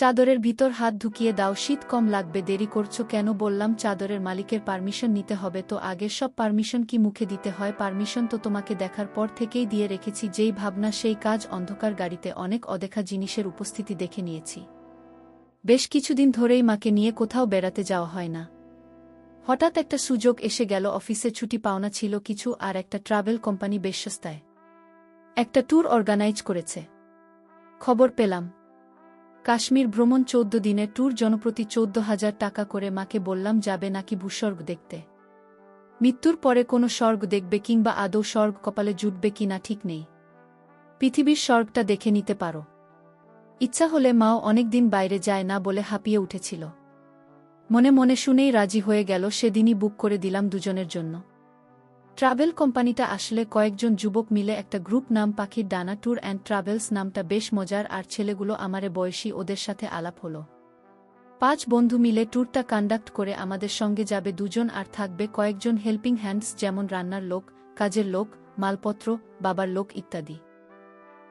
চাদরের ভিতর হাত ঢুকিয়ে দাও, শীত কম লাগবে, দেরি করছো কেন? বললাম চাদরের মালিকের পারমিশন নিতে হবে তো। আগের সব পারমিশন কি মুখে দিতে হয়? পারমিশন তো তোমাকে দেখার পর থেকেই দিয়ে রেখেছি, যেই ভাবনা সেই কাজ। অন্ধকার গাড়িতে অনেক অদেখা জিনিসের উপস্থিতি দেখে নিয়েছি। বেশ কিছুদিন ধরেই মাকে নিয়ে কোথাও বেড়াতে যাওয়া হয় না। হঠাৎ একটা সুযোগ এসে গেল, অফিসে ছুটি পাওনা ছিল কিছু, আর একটা ট্রাভেল কোম্পানি বেশ সস্তায় একটা ট্যুর অর্গানাইজ করেছে। খবর পেলাম কাশ্মীর ভ্রমণ, 14 দিনের ট্যুর, জনপ্রতি 14,000 টাকা করে। মাকে বললাম যাবে নাকি ভূস্বর্গ দেখতে? মৃত্যুর পরে কোনো স্বর্গ দেখবে, কিংবা আদৌ স্বর্গ কপালে জুটবে কিনা ঠিক নেই। পৃথিবীর স্বর্গটা দেখে নিতে পারো। ইচ্ছা হলে মাও অনেকদিন বাইরে যায় না বলে হাঁপিয়ে উঠেছিল। মনে মনে শুনেই রাজি হয়ে গেল। সেদিনই বুক করে দিলাম দুজনের জন্য। ট্রাভেল কোম্পানিটা আসলে কয়েকজন যুবক মিলে একটা গ্রুপ, নাম পাখির ডানা ট্যুর অ্যান্ড ট্রাভেলস। নামটা বেশ মজার, আর ছেলেগুলো আমারে বয়সী। ওদের সাথে আলাপ হলো। 5 বন্ধু মিলে ট্যুরটা কন্ডাক্ট করে আমাদের সঙ্গে যাবে দুজন, আর থাকবে কয়েকজন হেল্পিং হ্যান্ডস, যেমন রান্নার লোক, কাজের লোক, মালপত্র, বাবার লোক ইত্যাদি।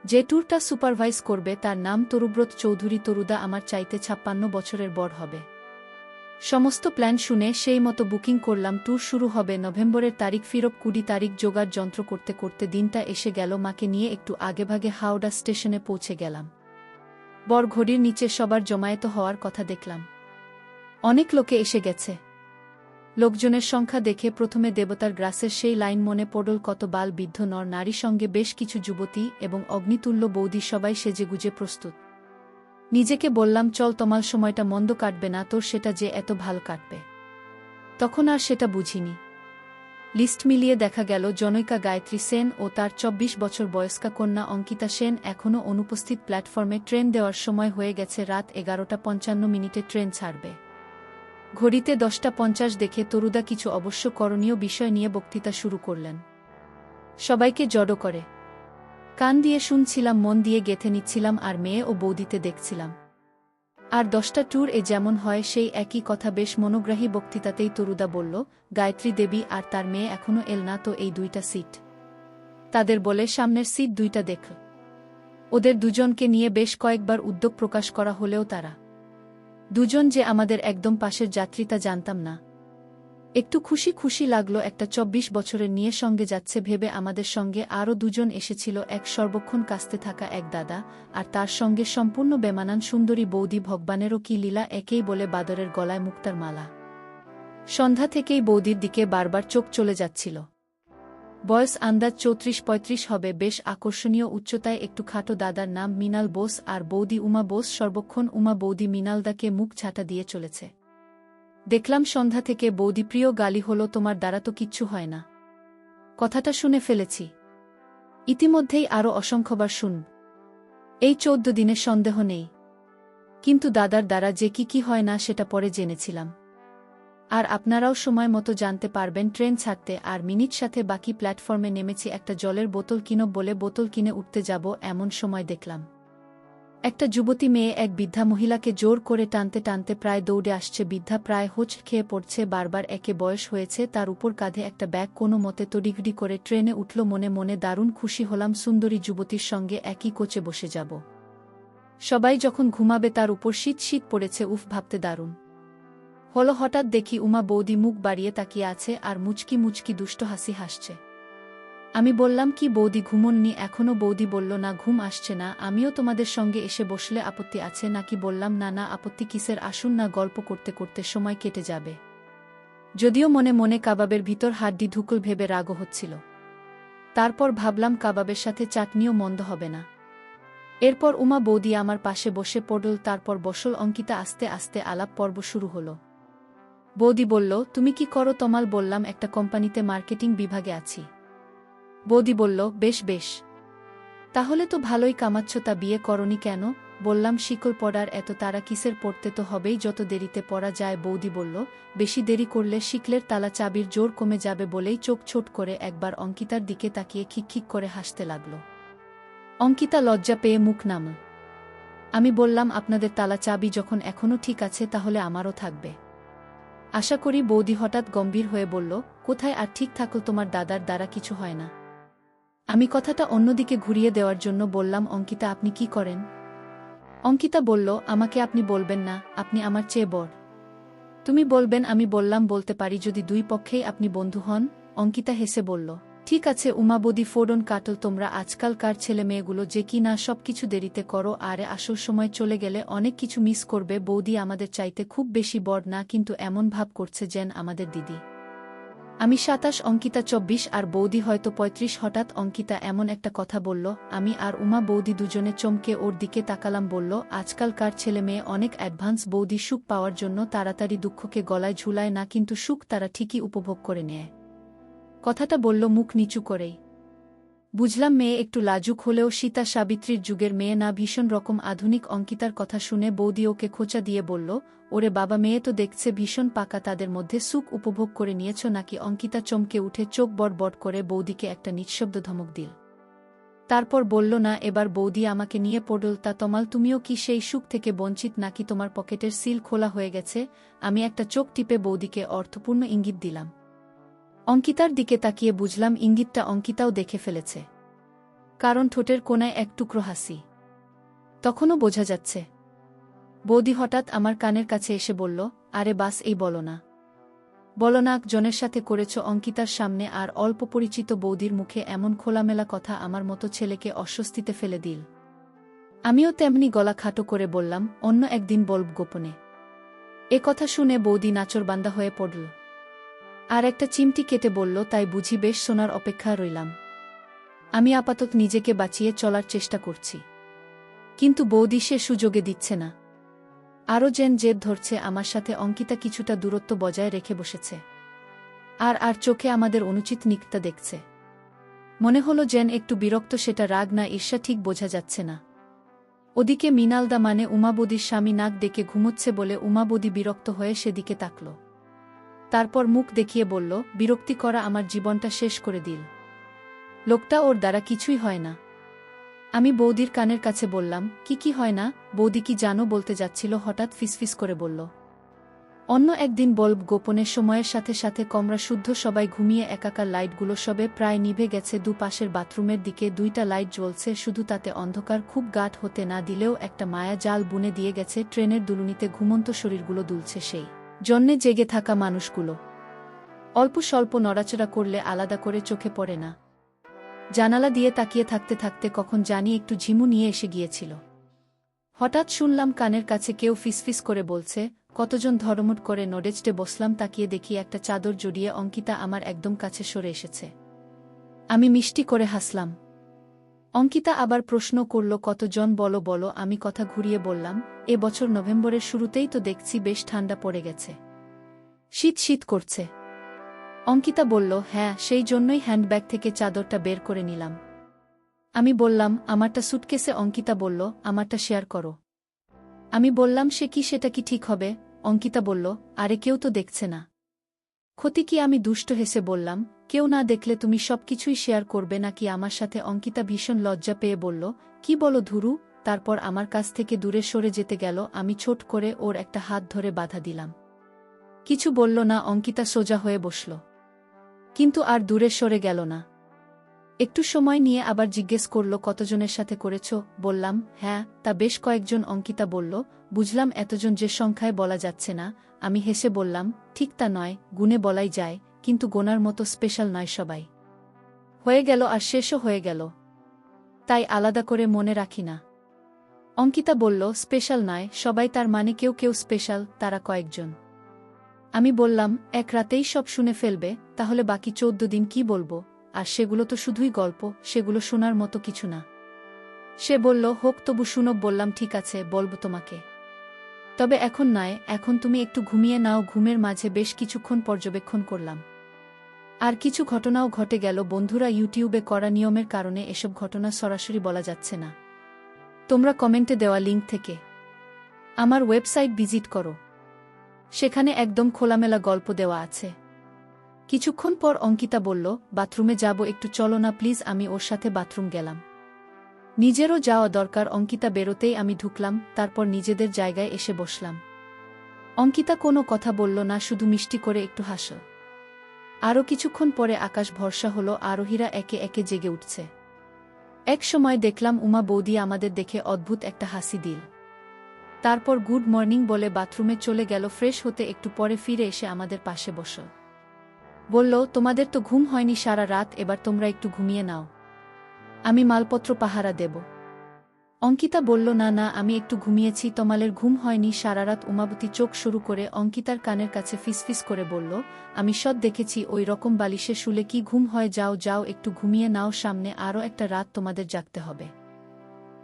যে ট্যুরটা সুপারভাইজ করবে তার নাম তরুব্রত চৌধুরী। তরুদা আমার চাইতে 56 বছরের বড় হবে। সমস্ত প্ল্যান শুনে সেই মতো বুকিং করলাম। ট্যুর শুরু হবে নভেম্বরের তারিখ, ফিরব 20 তারিখ। জোগাড় যন্ত্র করতে করতে দিনটা এসে গেল। মাকে নিয়ে একটু আগেভাগে হাওড়া স্টেশনে পৌঁছে গেলাম। বর ঘড়ির নিচে সবার জমায়েত হওয়ার কথা দেখলাম। অনেক লোকে এসে গেছে। লোকজনের সংখ্যা দেখে প্রথমে দেবতার গ্রাসের সেই লাইন মনে পড়ল। কত বাল বৃদ্ধ নর নারী, সঙ্গে বেশ কিছু যুবতী এবং অগ্নিতুল্য বৌদি, সবাই সেজেগুজে প্রস্তুত। নিজেকে বললাম, চল, তোমার সময়টা মন্দ কাটবে না, তোর সেটা যে এত ভালো কাটবে। তখন আর সেটা বুঝিনি। লিস্ট মিলিয়ে দেখা গেল জনৈকা গায়ত্রী সেন ও তার 24 বছর বয়স্কা কন্যা অঙ্কিতা সেন এখনও অনুপস্থিত। প্ল্যাটফর্মে ট্রেন দেওয়ার সময় হয়ে গেছে, রাত 11:55 ট্রেন ছাড়বে। ঘড়িতে 10:50 দেখে তরুদা কিছু অবশ্য করণীয় বিষয় নিয়ে বক্তৃতা শুরু করলেন। সবাইকে জড়ো করে কান দিয়ে শুনছিলাম, মন দিয়ে গেঁথে নিচ্ছিলাম, আর মেয়ে ও বৌদিতে দেখছিলাম। আর 10টা ট্যুর এ যেমন হয় সেই একই কথা। বেশ মনোগ্রাহী বক্তৃতাতেই তরুদা বলল, গায়ত্রী দেবী আর তার মেয়ে এখনও এল না তো, এই 2টা সিট তাদের বলে সামনের সিট 2টা দেখল। ওদের দুজনকে নিয়ে বেশ কয়েকবার উদ্যোগ প্রকাশ করা হলেও তারা দুজন যে আমাদের একদম পাশের যাত্রী তা জানতাম না। একটু খুশি খুশি লাগলো, একটা 24 বছরের নিয়ে সঙ্গে যাচ্ছে ভেবে। আমাদের সঙ্গে আরও দুজন এসেছিল, এক সর্বক্ষণ কাস্তে থাকা এক দাদা, আর তার সঙ্গে সম্পূর্ণ বেমানান সুন্দরী বৌদি। ভগবানেরও কি লীলা, একেই বলে বাদরের গলায় মুক্তার মালা। সন্ধ্যা থেকেই বৌদির দিকে বারবার চোখ চলে যাচ্ছিল। বয়স আন্দাজ 34-35 হবে, বেশ আকর্ষণীয় উচ্চতায়, একটু খাটো। দাদার নাম মৃণাল বোস আর বৌদি উমা বোস। সর্বক্ষণ উমা বৌদি মৃণালদাকে মুখ ঝাঁটা দিয়ে চলেছে। দেখলাম সন্ধ্যা থেকে বৌদি প্রিয় গালি হলো, তোমার দ্বারা তো কিচ্ছু হয় না। কথাটা শুনে ফেলেছি, ইতিমধ্যেই আরও অসংখ্যবার শুনব। এই 14 দিনের সন্দেহ নেই, কিন্তু দাদার দ্বারা যে কি হয় না সেটা পরে জেনেছিলাম। আর আপনারাও সময় মতো জানতে পারবেন। ট্রেন ছাড়তে আর মিনিট সাথে বাকি প্ল্যাটফর্মে নেমেছি। একটা জলের বোতল কিনো বলে বোতল কিনে উঠতে যাব, এমন সময় দেখলাম একটা যুবতী মেয়ে এক বৃদ্ধা মহিলাকে জোর করে টানতে টানতে প্রায় দৌড়ে আসছে। বৃদ্ধা প্রায় হোঁচ খেয়ে পড়ছে, বারবার। একে বয়স হয়েছে, তার উপর কাঁধে একটা ব্যাগ। কোনো মতে তড়িঘড়ি করে ট্রেনে উঠল। মনে মনে দারুণ খুশি হলাম, সুন্দরী যুবতীর সঙ্গে একই কোচে বসে যাব। সবাই যখন ঘুমাবে তার উপর শীত শীত পড়েছে, উফ, ভাবতে দারুণ হলো। হঠাৎ দেখি উমা বৌদি মুখ বাড়িয়ে তাকিয়ে আছে আর মুচকি মুচকি দুষ্ট হাসি হাসছে। আমি বললাম, কি বৌদি, ঘুমোননি এখনো? বৌদি বলল, না, ঘুম আসছে না। আমিও তোমাদের সঙ্গে এসে বসলে আপত্তি আছে নাকি? বললাম, না না, আপত্তি কিসের, আসুন না, গল্প করতে করতে সময় কেটে যাবে। যদিও মনে মনে কাবাবের ভিতর হাড্ডি ঢুকুল ভেবে রাগও হচ্ছিল। তারপর ভাবলাম কাবাবের সাথে চাটনিও মন্দ হবে না। এরপর উমা বৌদি আমার পাশে বসে পড়ল, তারপর বসল অঙ্কিতা। আস্তে আস্তে আলাপ পর্ব শুরু হলো। বৌদি বলল, তুমি কি করো? তমাল বললাম, একটা কোম্পানিতে মার্কেটিং বিভাগে আছি। বৌদি বলল, বেশ বেশ, তাহলে তো ভালোই কামাচ্ছ, তা বিয়ে করনি কেন? বললাম, শিকল পড়ার এত তারা কিসের, পড়তে তো হবেই, যত দেরিতে পড়া যায়। বৌদি বলল, বেশি দেরি করলে শিকলের তালা চাবির জোর কমে যাবে। বলেই চোখ ছোট করে একবার অঙ্কিতার দিকে তাকিয়ে খিকখিক করে হাসতে লাগল। অঙ্কিতা লজ্জা পেয়ে মুখ নামল। আমি বললাম, আপনাদের তালা চাবি যখন এখনও ঠিক আছে তাহলে আমারও থাকবে আশা করি। বৌদি হঠাৎ গম্ভীর হয়ে বলল, কোথায় আর ঠিক থাকল, তোমার দাদার দ্বারা কিছু হয় না। আমি কথাটা অন্যদিকে ঘুরিয়ে দেওয়ার জন্য বললাম, অঙ্কিতা, আপনি কি করেন? অঙ্কিতা বলল, আমাকে আপনি বলবেন না, আপনি আমার চেয়ে বড়। তুমি বলবেন। আমি বললাম, বলতে পারি যদি দুই পক্ষেই আপনি বন্ধু হন। অঙ্কিতা হেসে বলল, ঠিক আছে উমাবদি ফোড়ন কাটল। তোমরা আজকালকার ছেলে মেয়েগুলো যে কি না সবকিছু দেরিতে করো, আরে আসল সময় চলে গেলে অনেক কিছু মিস করবে। বৌদি আমাদের চাইতে খুব বেশি বড় না, কিন্তু এমন ভাব করছে যেন আমাদের দিদি। আমি ২৭, অঙ্কিতা ২৪ আর বৌদি হয়তো ৩৫। হঠাৎ অঙ্কিতা এমন একটা কথা বলল, আমি আর উমা বৌদি দুজনে চমকে ওর দিকে তাকালাম। বলল, আজকালকার ছেলে মেয়ে অনেক অ্যাডভান্স। বৌদি সুখ পাওয়ার জন্য তাড়াতাড়ি দুঃখকে গলায় ঝুলায় না, কিন্তু সুখ তারা ঠিকই উপভোগ করে নেয়। কথাটা বলল মুখ নিচু করেই। বুঝলাম মেয়ে একটু লাজুক হলেও সীতা সাবিত্রীর যুগের মেয়ে না, ভীষণ রকম আধুনিক। অঙ্কিতার কথা শুনে বৌদি ওকে খোঁচা দিয়ে বলল, ওরে বাবা, মেয়ে তো দেখছে ভীষণ পাকা, তাদের মধ্যে সুখ উপভোগ করে নিয়েছ নাকি? অঙ্কিতা চমকে উঠে চোখ বড় বড় করে বৌদিকে একটা নিঃশব্দ ধমক দিল। তারপর বলল, না, এবার বৌদি আমাকে নিয়ে পড়ল। তা তমাল, তুমিও কি সেই সুখ থেকে বঞ্চিত নাকি? তোমার পকেটের সিল খোলা হয়ে গেছে? আমি একটা চোখ টিপে বৌদিকে অর্থপূর্ণ ইঙ্গিত দিলাম। অঙ্কিতার দিকে তাকিয়ে বুঝলাম ইঙ্গিতটা অঙ্কিতাও দেখে ফেলেছে, কারণ ঠোঁটের কোণায় এক টুকরো হাসি তখনও বোঝা যাচ্ছে। বৌদি হঠাৎ আমার কানের কাছে এসে বলল, আরে বাস, এই বলো না, বলো না জনের সাথে করেছ। অঙ্কিতার সামনে আর অল্প পরিচিত বৌদির মুখে এমন খোলামেলা কথা আমার মতো ছেলেকে অস্বস্তিতে ফেলে দিল। আমিও তেমনি গলা খাটো করে বললাম, অন্য একদিন বলব গোপনে। এ কথা শুনে বৌদি নাচরবান্দা হয়ে পড়ল আর একটা চিমটি কেটে বলল, তাই বুঝি? বেশ, শোনার অপেক্ষা রইলাম। আমি আপাতত নিজেকে বাঁচিয়ে চলার চেষ্টা করছি, কিন্তু বৌদি সে সুযোগে দিচ্ছে না। আরও যেন জেদ ধরছে আমার সাথে। অঙ্কিতা কিছুটা দূরত্ব বজায় রেখে বসেছে আর চোখে আমাদের অনুচিত নিকটা দেখছে। মনে হলো যেন একটু বিরক্ত, সেটা রাগ না ঈর্ষা ঠিক বোঝা যাচ্ছে না। ওদিকে মৃণালদা মানে উমাবদির স্বামী নাক ডেকে ঘুমোচ্ছে বলে উমাবদি বিরক্ত হয়ে সেদিকে তাকল। তারপর মুখ দেখিয়ে বলল, বিরক্তি করা আমার জীবনটা শেষ করে দিল। লোকটা ওর দ্বারা কিছুই হয় না। আমি বৌদির কানের কাছে বললাম, কি হয় না? বৌদি কি জানো বলতে যাচ্ছিল, হঠাৎ ফিসফিস করে বলল, অন্য একদিন বলব গোপনে। সময়ের সাথে সাথে কমরা শুদ্ধ সবাই ঘুমিয়ে একাকার। লাইটগুলো সবে প্রায় নিভে গেছে। দুপাশের বাথরুমের দিকে 2টা লাইট জ্বলছে শুধু, তাতে অন্ধকার খুব গাঢ় হতে না দিলেও একটা মায়া জাল বুনে দিয়ে গেছে। ট্রেনের দুলুনিতে ঘুমন্ত শরীরগুলো দুলছে, সেই জন্যে জেগে থাকা মানুষগুলো অল্প স্বল্প নড়াচড়া করলে আলাদা করে চোখে পড়ে না। জানালা দিয়ে তাকিয়ে থাকতে থাকতে কখন জানি একটু ঝিমু নিয়ে এসে গিয়েছিল। হঠাৎ শুনলাম কানের কাছে কেউ ফিসফিস করে বলছে, কতজন ধর্মট করে নড়েচড়ে বসলাম। তাকিয়ে দেখি একটা চাদর জড়িয়ে অঙ্কিতা আমার একদম কাছে সরে এসেছে। আমি মিষ্টি করে হাসলাম। অঙ্কিতা আবার প্রশ্ন করল, কতজন? বলো বলো। আমি কথা ঘুরিয়ে বললাম, এ বছর নভেম্বরের শুরুতেই তো দেখছি বেশ ঠান্ডা পড়ে গেছে, শীত শীত করছে। অঙ্কিতা বলল, হ্যাঁ, সেই জন্যই হ্যান্ডব্যাগ থেকে চাদরটা বের করে নিলাম। আমি বললাম, আমারটা সুটকেসে। অঙ্কিতা বলল, আমারটা শেয়ার করো। আমি বললাম, সে কি, সেটা কি ঠিক হবে? অঙ্কিতা বলল, আরে কেউ তো দেখছে না, ক্ষতি কি? আমি দুষ্ট হেসে বললাম, কেউ না দেখলে তুমি সবকিছুই শেয়ার করবে নাকি আমার সাথে? অঙ্কিতা ভীষণ লজ্জা পেয়ে বলল, কি বলো ধুরু। তারপর আমার কাছ থেকে দূরে সরে যেতে গেল। আমি ছোট করে ওর একটা হাত ধরে বাধা দিলাম। কিছু বলল না। অঙ্কিতা সোজা হয়ে বসল, কিন্তু আর দূরে সরে গেল না। একটু সময় নিয়ে আবার জিজ্ঞেস করল, কতজনের সাথে করেছ? বললাম, হ্যাঁ, তা বেশ কয়েকজন। অঙ্কিতা বলল, বুঝলাম, এতজন যে সংখ্যায় বলা যাচ্ছে না। আমি হেসে বললাম, ঠিক তা নয়, গুণে বলাই যায়, কিন্তু গোনার মতো স্পেশাল নয়। সবাই হয়ে গেল আর শেষও হয়ে গেল, তাই আলাদা করে মনে রাখি না। অঙ্কিতা বলল, স্পেশাল নয় সবাই, তার মানে কেউ কেউ স্পেশাল, তারা কয়েকজন। আমি বললাম, এক রাতেই সব শুনে ফেলবে? তাহলে বাকি 14 দিন কি বলবো? আর সেগুলো তো শুধুই গল্প, সেগুলো শোনার মতো কিছু না। সে বলল, হোক, তবু শুনো। বললাম, ঠিক আছে, বলবো তোমাকে, তবে এখন নয়। এখন তুমি একটু ঘুমিয়ে নাও। ঘুমের মাঝে বেশ কিছুক্ষণ পর্যবেক্ষণ করলাম, আর কিছু ঘটনাও ঘটে গেল। বন্ধুরা, ইউটিউবে করা নিয়মের কারণে এসব ঘটনা সরাসরি বলা যাচ্ছে না। তোমরা কমেন্টে দেওয়া লিঙ্ক থেকে আমার ওয়েবসাইট ভিজিট করো, সেখানে একদম খোলামেলা গল্প দেওয়া আছে। কিছুক্ষণ পর অঙ্কিতা বলল, বাথরুমে যাব একটু, চলো না প্লিজ। আমি ওর সাথে বাথরুম গেলাম। নিজেরও যাওয়া দরকার। অঙ্কিতা বেরোতেই আমি ঢুকলাম, তারপর নিজেদের জায়গায় এসে বসলাম। অঙ্কিতা কোনো কথা বলল না, শুধু মিষ্টি করে একটু হাসল। আরও কিছুক্ষণ পরে আকাশ ভরসা হলো, আরোহীরা একে একে জেগে উঠছে। এক সময় দেখলাম উমা বৌদি আমাদের দেখে অদ্ভুত একটা হাসি দিল। তারপর গুড মর্নিং বলে বাথরুমে চলে গেল। ফ্রেশ হতে একটু পরে ফিরে এসে আমাদের পাশে বসল। বলল, তোমাদের তো ঘুম হয়নি সারা রাত, এবার তোমরা একটু ঘুমিয়ে নাও, আমি মালপত্র পাহারা দেব। অঙ্কিতা বলল, না না, আমি একটু ঘুমিয়েছি, তমালের ঘুম হয়নি সারা রাত। উমাবতী চোখ শুরু করে অঙ্কিতার কানের কাছে ফিসফিস করে বলল, আমি সব দেখেছি, ওই রকম বালিশে শুলে কি ঘুম হয়? যাও যাও, একটু ঘুমিয়ে নাও, সামনে আরও একটা রাত তোমাদের জাগতে হবে।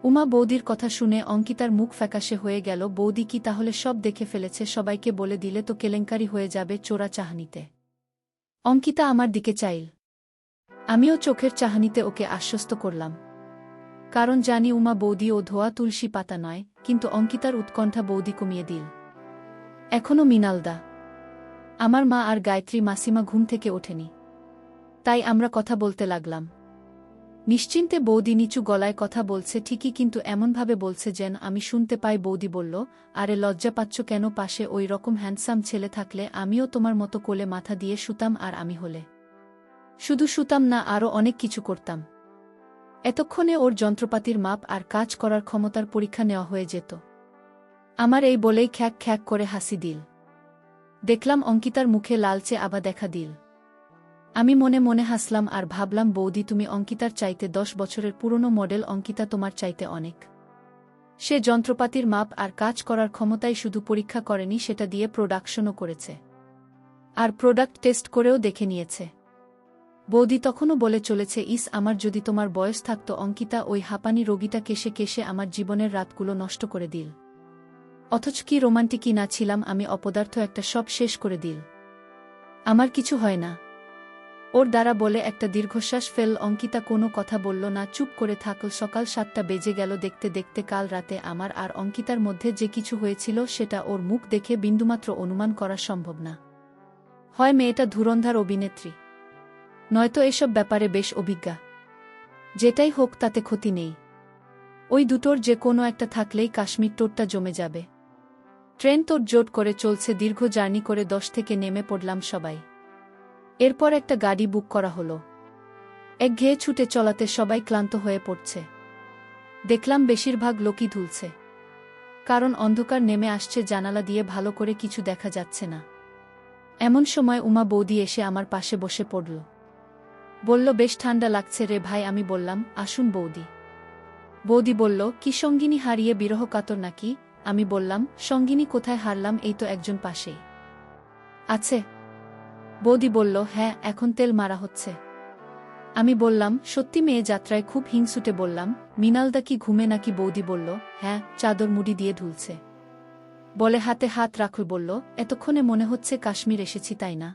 উমা বৌদির কথা শুনে অঙ্কিতার মুখ ফ্যাকাশে হয়ে গেল। বৌদি কি তাহলে সব দেখে ফেলেছে? সবাইকে বলে দিলে তো কেলেঙ্কারি হয়ে যাবে চোরা চাহনিতে। অঙ্কিতা আমার দিকে চাইল, আমিও চোখের চাহনিতে ওকে আশ্বস্ত করলাম, কারণ জানি উমা বৌদি ও ধোয়া তুলসী পাতা নয়। কিন্তু অঙ্কিতার উৎকণ্ঠা বৌদি কমিয়ে দিল। এখনও মৃণালদা, আমার মা আর গায়ত্রী মাসিমা ঘুম থেকে ওঠেনি, তাই আমরা কথা বলতে লাগলাম। নিশ্চিন্তে বৌদি নিচু গলায় কথা বলছে ঠিকই, কিন্তু এমনভাবে বলছে যেন আমি শুনতে পাই। বৌদি বলল, আরে লজ্জা পাচ্ছ কেন? পাশে ওই রকম হ্যান্ডসাম ছেলে থাকলে আমিও তোমার মতো কোলে মাথা দিয়ে শুতাম, আর আমি হলে শুধু শুতাম না, আরও অনেক কিছু করতাম। এতক্ষণে ওর যন্ত্রপাতির মাপ আর কাজ করার ক্ষমতার পরীক্ষা নেওয়া হয়ে যেত। আমার এই বলেই খ্যাক খ্যাক করে হাসি দিল। দেখলাম অঙ্কিতার মুখে লালচে আভা দেখা দিল। আমি মনে মনে হাসলাম আর ভাবলাম, বৌদি তুমি অঙ্কিতার চাইতে 10 বছরের পুরনো মডেল, অঙ্কিতা তোমার চাইতে অনেক। সে যন্ত্রপাতির মাপ আর কাজ করার ক্ষমতাই শুধু পরীক্ষা করেনি, সেটা দিয়ে প্রোডাকশনও করেছে, আর প্রোডাক্ট টেস্ট করেও দেখে নিয়েছে। বৌদি তখনও বলে চলেছে, ইস, আমার যদি তোমার বয়স থাকতো অঙ্কিতা, ওই হাঁপানি রোগীটা কেশে কেশে আমার জীবনের রাতগুলো নষ্ট করে দিল। অথচ কি রোমান্টিকই না ছিলাম আমি, অপদার্থ একটা, সব শেষ করে দিল। আমার কিছু হয় না ওর দ্বারা বলে একটা দীর্ঘশ্বাস ফেল। অঙ্কিতা কোনো কথা বলল না, চুপ করে থাকল। সকাল 7টা বেজে গেল। দেখতে দেখতে কাল রাতে আমার আর অঙ্কিতার মধ্যে যে কিছু হয়েছিল সেটা ওর মুখ দেখে বিন্দুমাত্র অনুমান করা সম্ভব না। হয় মেয়েটা ধুরন্ধর অভিনেত্রী, নয়তো এসব ব্যাপারে বেশ অভিজ্ঞা। যেটাই হোক তাতে ক্ষতি নেই, ওই দুটোর যে কোনো একটা থাকলেই কাশ্মীর টোটটা জমে যাবে। ট্রেন তোড়জোড় করে চলছে, দীর্ঘ জার্নি করে 10 থেকে নেমে পড়লাম সবাই। এরপর একটা গাড়ি বুক করা হলো। একঘেয়ে ছুটে চলাতে সবাই ক্লান্ত হয়ে পড়ছে। দেখলাম বেশিরভাগ লোকই ধুলছে, কারণ অন্ধকার নেমে আসছে, জানালা দিয়ে ভালো করে কিছু দেখা যাচ্ছে না। এমন সময় উমা বৌদি এসে আমার পাশে বসে পড়ল। বলল, বেশ ঠান্ডা লাগছে রে ভাই। আমি বললাম, আসুন বৌদি। বৌদি বলল, কি সঙ্গিনী হারিয়ে বিরহ কাতর নাকি? আমি বললাম, সঙ্গিনী কোথায় হারলাম, এই তো একজন পাশেই আছে। বৌদি বলল, হ্যাঁ, এখন তেল মারা হচ্ছে। আমি বললাম, সত্যি? মেয়ে যাত্রায় খুব হিংসুটে বললাম, মৃণালদা কি ঘুমে নাকি? বৌদি বলল, হ্যাঁ, চাদর মুড়ি দিয়ে ঢুলছে। বলে হাতে হাত রাখল। বলল, এতক্ষণে মনে হচ্ছে কাশ্মীর এসেছি, তাই না?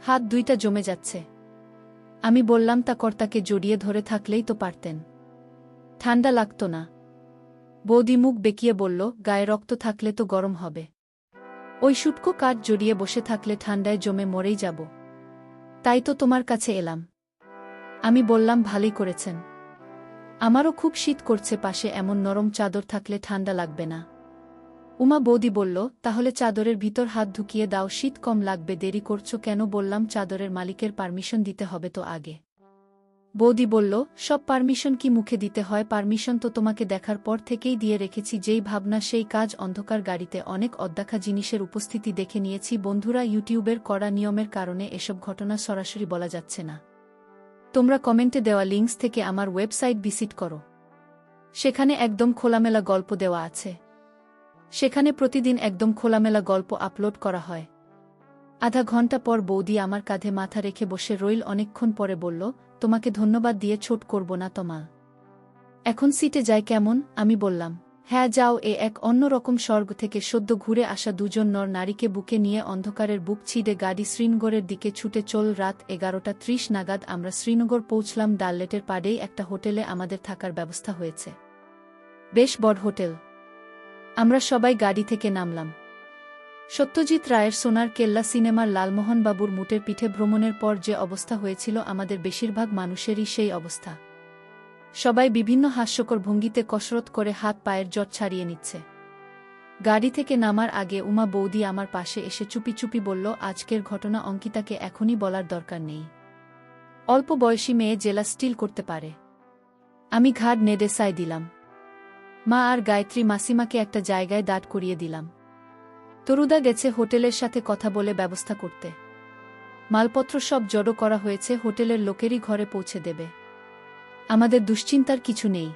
হাত দুইটা জমে যাচ্ছে। আমি বললাম, তা কর্তাকে জড়িয়ে ধরে থাকলেই তো পারতেন, ঠান্ডা লাগতো না। বৌদি মুখ বেঁকিয়ে বলল, গায়ে রক্ত থাকলে তো গরম হবে, ওই শুটকো কাঠ জড়িয়ে বসে থাকলে ঠান্ডায় জমে মরেই যাব। তাই তো তোমার কাছে এলাম। আমি বললাম, ভালোই করেছেন, আমারও খুব শীত করছে, পাশে এমন নরম চাদর থাকলে ঠান্ডা লাগবে না। উমা বৌদি বলল, তাহলে চাদরের ভিতর হাত ঢুকিয়ে দাও, শীত কম লাগবে। দেরি করছো কেন? বললাম, চাদরের মালিকের পারমিশন দিতে হবে তো আগে। বৌদি বলল, সব পারমিশন কি মুখে দিতে হয়? পারমিশন তো তোমাকে দেখার পর থেকেই দিয়ে রেখেছি, যেই ভাবনা সেই কাজ। অন্ধকার গাড়িতে অনেক অদেখা জিনিসের উপস্থিতি দেখে নিয়েছি বন্ধুরা। ইউটিউবের কড়া নিয়মের কারণে এসব ঘটনা সরাসরি বলা যাচ্ছে না। তোমরা কমেন্টে দেওয়া লিঙ্কস থেকে আমার ওয়েবসাইট ভিজিট করো, সেখানে একদম খোলামেলা গল্প দেওয়া আছে। সেখানে প্রতিদিন একদম খোলামেলা গল্প আপলোড করা হয়। আধা ঘন্টা পর বৌদি আমার কাঁধে মাথা রেখে বসে রইল। অনেকক্ষণ পরে বলল, তোমাকে ধন্যবাদ দিয়ে ছোট করব না তমাল, এখন সিটে যাই কেমন? আমি বললাম, হ্যাঁ যাও। এক অন্য রকম স্বর্গ থেকে সদ্য ঘুরে আসা দুজন নর নারীকে বুকে নিয়ে অন্ধকারের বুক ছিঁড়ে গাড়ি শ্রীনগরের দিকে ছুটে চল। রাত 11:30 নাগাদ আমরা শ্রীনগর পৌঁছলাম। ডাললেটের পাড়েই একটা হোটেলে আমাদের থাকার ব্যবস্থা হয়েছে, বেশ বড় হোটেল। আমরা সবাই গাড়ি থেকে নামলাম। সত্যজিৎ রায়ের সোনার কেল্লা সিনেমার লালমোহনবাবুর মুটের পিঠে ভ্রমণের পর যে অবস্থা হয়েছিল, আমাদের বেশিরভাগ মানুষেরই সেই অবস্থা। সবাই বিভিন্ন হাস্যকর ভঙ্গিতে কসরত করে হাত পায়ের জট ছাড়িয়ে নিচ্ছে। গাড়ি থেকে নামার আগে উমা বৌদি আমার পাশে এসে চুপি চুপি বলল, আজকের ঘটনা অঙ্কিতাকে এখনই বলার দরকার নেই, অল্প বয়সী মেয়ে জেলা স্টিল করতে পারে। আমি ঘাড় নেড়ে সায় দিলাম। মা আর গায়ত্রী মাসিমাকে একটা জায়গায় দাঁড় করিয়ে দিলাম। তরুদা গেছে হোটেলের সাথে কথা বলে ব্যবস্থা করতে। মালপত্র সব জড়ো করা হয়েছে, হোটেলের লোকেরই ঘরে পৌঁছে দেবে। আমাদের দুশ্চিন্তার কিছু নেই।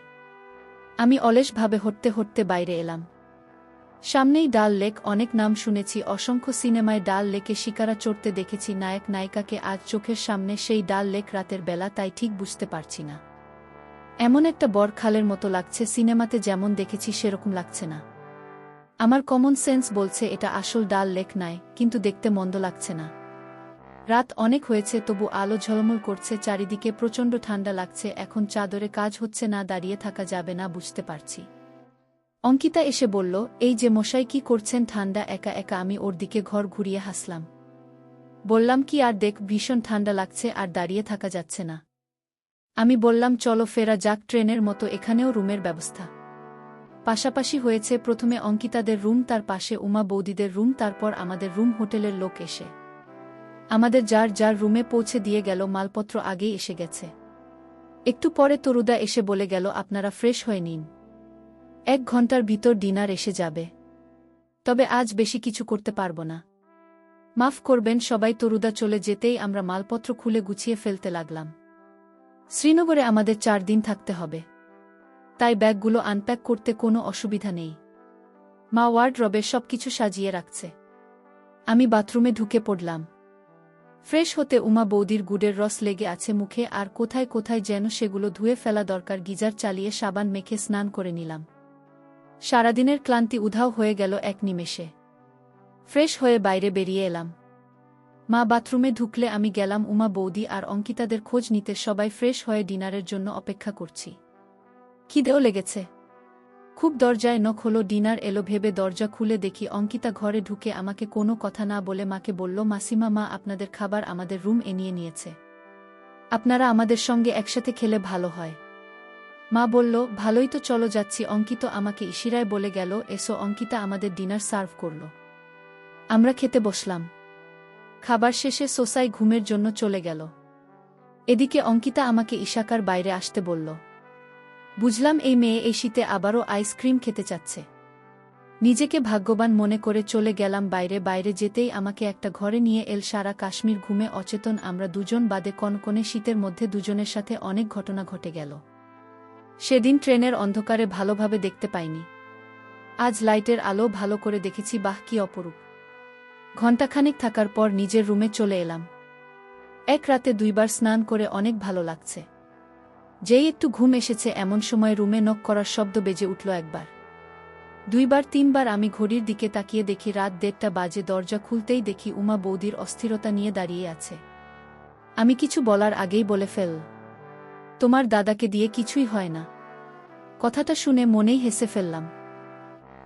আমি অলসভাবে হাঁটতে হাঁটতে বাইরে এলাম। সামনেই ডাল লেক, অনেক নাম শুনেছি, অসংখ্য সিনেমায় ডাল লেকে শিকারা চড়তে দেখেছি নায়ক নায়িকাকে, আজ চোখের সামনে সেই ডাল লেক রাতের বেলা, তাই ঠিক বুঝতে পারছি না। এমন একটা বড় খালের মতো লাগছে, সিনেমাতে যেমন দেখেছি সেরকম লাগছে না। আমার কমন সেন্স বলছে এটা আসল ডাল লেক নয়, কিন্তু দেখতে মন্দ লাগছে না। রাত অনেক হয়েছে, তবু আলো ঝলমল করছে, চারিদিকে প্রচণ্ড ঠান্ডা লাগছে। এখন চাদরে কাজ হচ্ছে না, দাঁড়িয়ে থাকা যাবে না, বুঝতে পারছি। অঙ্কিতা এসে বলল, এই যে মশাই, কি করছেন ঠান্ডা একা একা? আমি ওর দিকে ঘর ঘুরিয়ে হাসলাম। বললাম, কি আর দেখ, ভীষণ ঠান্ডা লাগছে আর দাঁড়িয়ে থাকা যাচ্ছে না। আমি বললাম, চলো ফেরা যাক, ট্রেনের মতো এখানেও রুমের ব্যবস্থা। পাশাপাশি হয়েছে, প্রথমে অঙ্কিতাদের রুম, তার পাশে উমা বৌদিদের রুম, তারপর আমাদের রুম। হোটেলের লোক এসে আমাদের যার যার রুমে পৌঁছে দিয়ে গেল, মালপত্র আগেই এসে গেছে। একটু পরে তরুদা এসে বলে গেল, আপনারা ফ্রেশ হয়ে নিন, 1 ঘন্টার ভিতর ডিনার এসে যাবে। তবে আজ বেশি কিছু করতে পারব না, মাফ করবেন সবাই। তরুদা চলে যেতেই আমরা মালপত্র খুলে গুছিয়ে ফেলতে লাগলাম। শ্রীনগরে আমাদের 4 দিন থাকতে হবে, তাই ব্যাগগুলো আনপ্যাক করতে কোনো অসুবিধা নেই। মা ওয়ার্ডরোবে সবকিছু সাজিয়ে রাখছে। আমি বাথরুমে ঢুকে পড়লাম। ফ্রেশ হতে উমা বৌদির গুড়ের রস লেগে আছে মুখে, আর কোথায় কোথায় যেন সেগুলো ধুয়ে ফেলা দরকার। গিজার চালিয়ে সাবান মেখে স্নান করে নিলাম। সারাদিনের ক্লান্তি উধাও হয়ে গেল এক নিমেষে। ফ্রেশ হয়ে বাইরে বেরিয়ে এলাম। মা বাথরুমে ঢুকলে আমি গেলাম উমা বৌদি আর অঙ্কিতাদের খোঁজ নিতে। সবাই ফ্রেশ হয়ে ডিনারের জন্য অপেক্ষা করছি। খিদেও লেগেছে খুব। দরজায় নখ হলো, ডিনার এলো ভেবে দরজা খুলে দেখি অঙ্কিতা ঘরে ঢুকে আমাকে কোনো কথা না বলে মাকে বলল, মাসিমা, মা আপনাদের খাবার আমাদের রুম এনিয়ে নিয়েছে, আপনারা আমাদের সঙ্গে একসাথে খেলে ভালো হয়। মা বলল, ভালোই তো, চলো যাচ্ছি। অঙ্কিত আমাকে ইশারায় বলে গেল, এসো। অঙ্কিতা আমাদের ডিনার সার্ভ করল। আমরা খেতে বসলাম। খাবার শেষে সোসাই ঘুমের জন্য চলে গেল। এদিকে অঙ্কিতা আমাকে ইশাকার বাইরে আসতে বলল। বুঝলাম এই মেয়ে এই শীতে আবারও আইসক্রিম খেতে চাচ্ছে। নিজেকে ভাগ্যবান মনে করে চলে গেলাম বাইরে। বাইরে যেতেই আমাকে একটা ঘরে নিয়ে এল। সারা কাশ্মীর ঘুমে অচেতন আমরা দুজন, বাদে কনকনে শীতের মধ্যে দুজনের সাথে অনেক ঘটনা ঘটে গেল। সেদিন ট্রেনের অন্ধকারে ভালোভাবে দেখতে পাইনি, আজ লাইটের আলো ভালো করে দেখেছি। বাহ, কি অপরূপ! ঘণ্টাখানেক থাকার পর নিজের রুমে চলে এলাম। এক রাতে 2 বার স্নান করে অনেক ভালো লাগছে। যেই একটু ঘুম এসেছে এমন সময় রুমে নক করার শব্দ বেজে উঠল। 1 বার, 2 বার, 3 বার। আমি ঘড়ির দিকে তাকিয়ে দেখি রাত 1:30 বাজে। দরজা খুলতেই দেখি উমা বৌদির অস্থিরতা নিয়ে দাঁড়িয়ে আছে। আমি কিছু বলার আগেই বলে ফেল, তোমার দাদাকে দিয়ে কিছুই হয় না। কথাটা শুনে মনেই হেসে ফেললাম।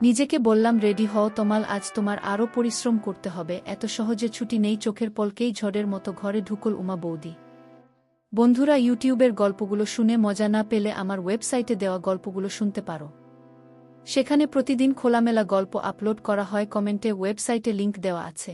নিজেকে বললাম, রেডি হও তমাল, আজ তোমার আরও পরিশ্রম করতে হবে, এত সহজে ছুটি নেই। চোখের পলকেই ঝড়ের মতো ঘরে ঢুকল উমা বৌদি। বন্ধুরা, ইউটিউবের গল্পগুলো শুনে মজা না পেলে আমার ওয়েবসাইটে দেওয়া গল্পগুলো শুনতে পারো। সেখানে প্রতিদিন খোলামেলা গল্প আপলোড করা হয়। কমেন্টে ওয়েবসাইটে লিংক দেওয়া আছে।